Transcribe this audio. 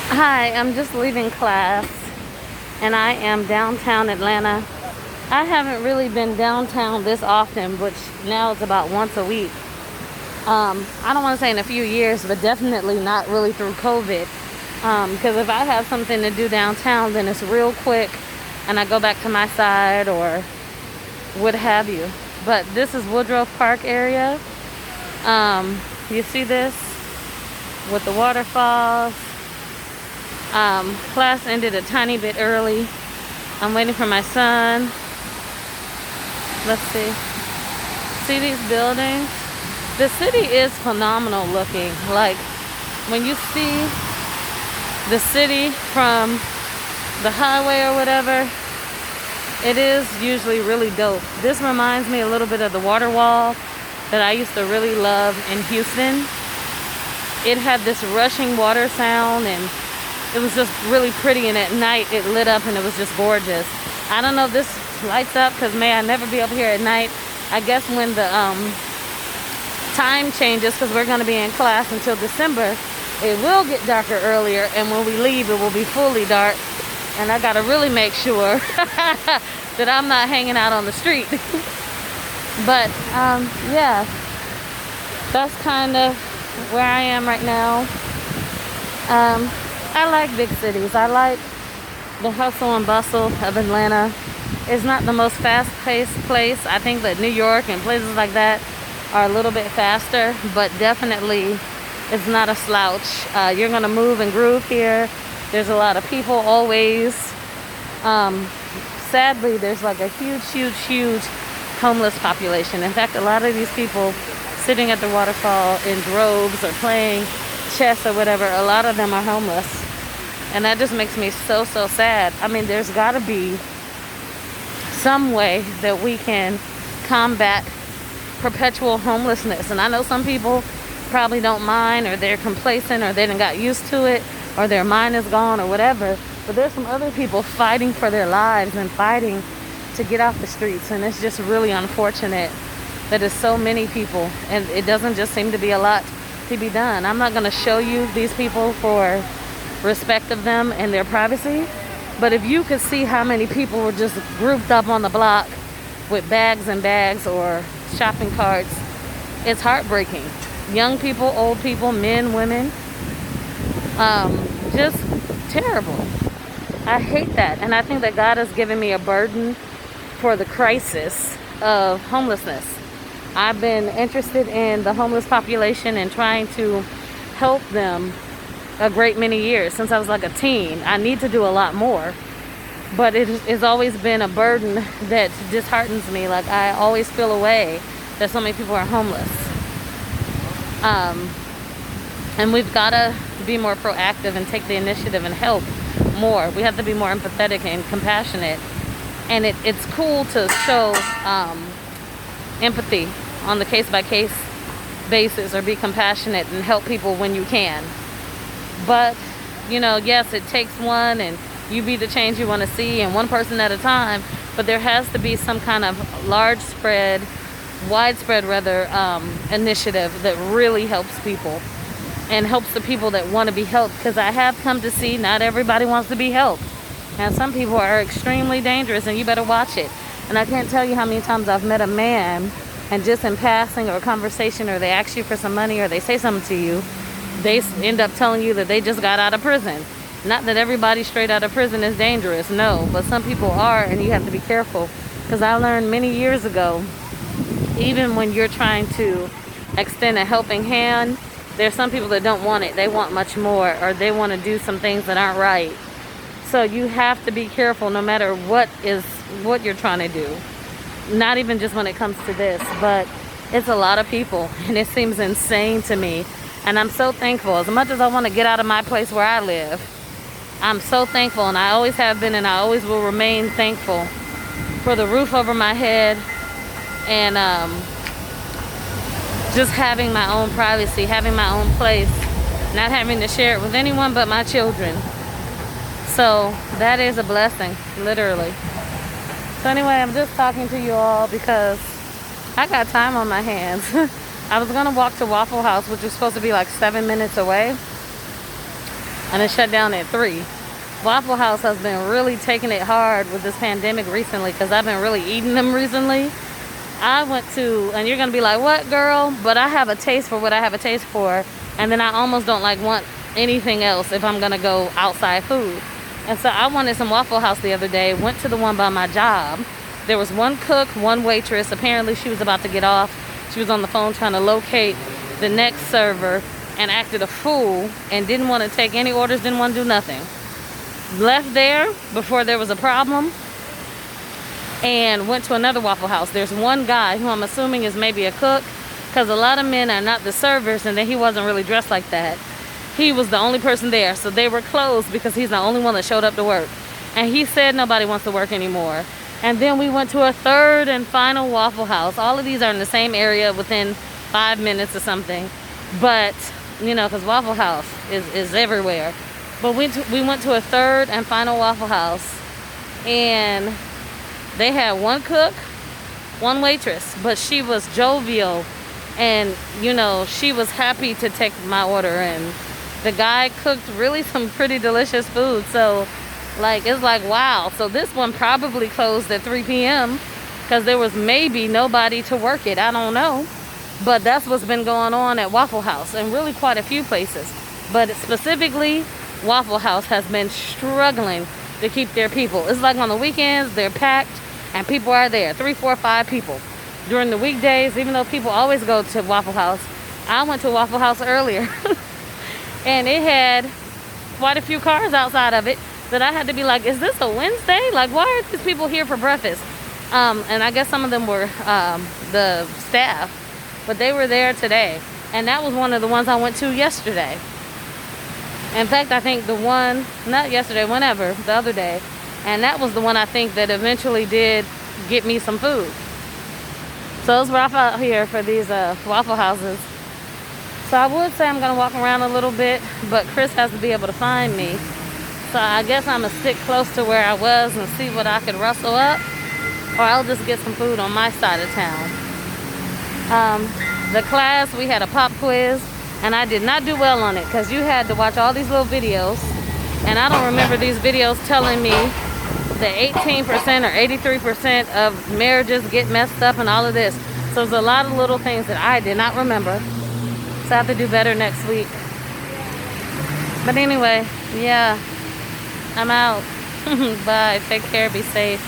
Hi, I'm just leaving class and I am downtown Atlanta. I haven't really been downtown this often, which now it's about once a week. I don't want to say in a few years, but definitely not really through COVID. Because if I have something to do downtown, then it's real quick and I go back to my side or what have you. But this is Woodruff Park area. You see this with the waterfalls. Class ended a tiny bit early. I'm waiting for my son. Let's see. See these buildings? The city is phenomenal looking. Like when you see the city from the highway or whatever, it is usually really dope. This reminds me a little bit of the water wall that I used to really love in Houston. It had this rushing water sound and it was just really pretty, and at night it lit up and it was just gorgeous. I don't know if this lights up because may I never be up here at night. I guess when the time changes, because we're going to be in class until December, it will get darker earlier, and when we leave it will be fully dark, and I got to really make sure that I'm not hanging out on the street. But yeah, that's kind of where I am right now. I like big cities. I like the hustle and bustle of Atlanta. It's not the most fast-paced place. I think that New York and places like that are a little bit faster, but definitely it's not a slouch. You're gonna move and groove here. There's a lot of people always. Sadly, there's like a huge homeless population. In fact, a lot of these people sitting at the waterfall in droves or playing chess or whatever, a lot of them are homeless. And that just makes me so sad. I mean, there's got to be some way that we can combat perpetual homelessness. And I know some people probably don't mind, or they're complacent, or they done got used to it, or their mind is gone or whatever. But there's some other people fighting for their lives and fighting to get off the streets. And it's just really unfortunate that there's so many people, and it doesn't just seem to be a lot to be done. I'm not going to show you these people for respect of them and their privacy, but if you could see how many people were just grouped up on the block with bags and bags or shopping carts, it's heartbreaking. Young people, old people, men, women, just terrible. I hate that, and I think that God has given me a burden for the crisis of homelessness. I've been interested in the homeless population and trying to help them a great many years since I was like a teen. I need to do a lot more, but it has always been a burden that disheartens me. Like I always feel a way that so many people are homeless. And we've got to be more proactive and take the initiative and help more. We have to be more empathetic and compassionate. And it's cool to show empathy on the case-by-case basis, or be compassionate and help people when you can. But, you know, yes, it takes one, and you be the change you want to see, and one person at a time. But there has to be some kind of widespread initiative that really helps people and helps the people that want to be helped. Because I have come to see not everybody wants to be helped. And some people are extremely dangerous, and you better watch it. And I can't tell you how many times I've met a man, and just in passing or a conversation, or they ask you for some money, or they say something to you, they end up telling you that they just got out of prison. Not that everybody straight out of prison is dangerous, no, but some people are, and you have to be careful. Because I learned many years ago, even when you're trying to extend a helping hand, there's some people that don't want it. They want much more, or they want to do some things that aren't right. So you have to be careful no matter what you're trying to do. Not even just when it comes to this, but it's a lot of people, and it seems insane to me. And I'm so thankful. As much as I want to get out of my place where I live, I'm so thankful, and I always have been, and I always will remain thankful for the roof over my head, and just having my own privacy, having my own place, not having to share it with anyone but my children. So that is a blessing, literally. So anyway, I'm just talking to you all because I got time on my hands. I was gonna walk to Waffle House, which is supposed to be like 7 minutes away, and it shut down at 3. Waffle House has been really taking it hard with this pandemic recently because I've been really eating them recently. I went to, and you're gonna be like, what, girl? But I have a taste for what I have a taste for, and then I almost don't like want anything else if I'm gonna go outside food. And so I wanted some Waffle House the other day, went to the one by my job. There was one cook, one waitress. Apparently she was about to get off. She was on the phone trying to locate the next server and acted a fool and didn't want to take any orders, didn't want to do nothing. Left there before there was a problem and went to another Waffle House. There's one guy who I'm assuming is maybe a cook, because a lot of men are not the servers, and then he wasn't really dressed like that. He was the only person there, so they were closed because he's the only one that showed up to work. And he said nobody wants to work anymore. And then we went to a third and final Waffle House. All of these are in the same area within 5 minutes or something. But, you know, because Waffle House is everywhere. But we went to a third and final Waffle House, and they had one cook, one waitress, but she was jovial, and, you know, she was happy to take my order, and the guy cooked really some pretty delicious food. So, like, it's like, wow. So this one probably closed at 3 p.m. because there was maybe nobody to work it. I don't know. But that's what's been going on at Waffle House, and really quite a few places. But specifically, Waffle House has been struggling to keep their people. It's like on the weekends, they're packed, and people are there, 3, 4, 5 people. During the weekdays, even though people always go to Waffle House, I went to Waffle House earlier. And it had quite a few cars outside of it that I had to be like, is this a Wednesday? Like, why are these people here for breakfast? And I guess some of them were the staff, but they were there today. And that was one of the ones I went to yesterday. In fact, I think the one, not yesterday, whenever, the other day, and that was the one I think that eventually did get me some food. So it's rough out here for these Waffle Houses. So I would say I'm gonna walk around a little bit, but Chris has to be able to find me. So I guess I'm gonna stick close to where I was and see what I could rustle up, or I'll just get some food on my side of town. The class, we had a pop quiz, and I did not do well on it because you had to watch all these little videos, and I don't remember these videos telling me that 18% or 83% of marriages get messed up and all of this. So there's a lot of little things that I did not remember. So I have to do better next week. But anyway, yeah, I'm out. Bye. Take care. Be safe.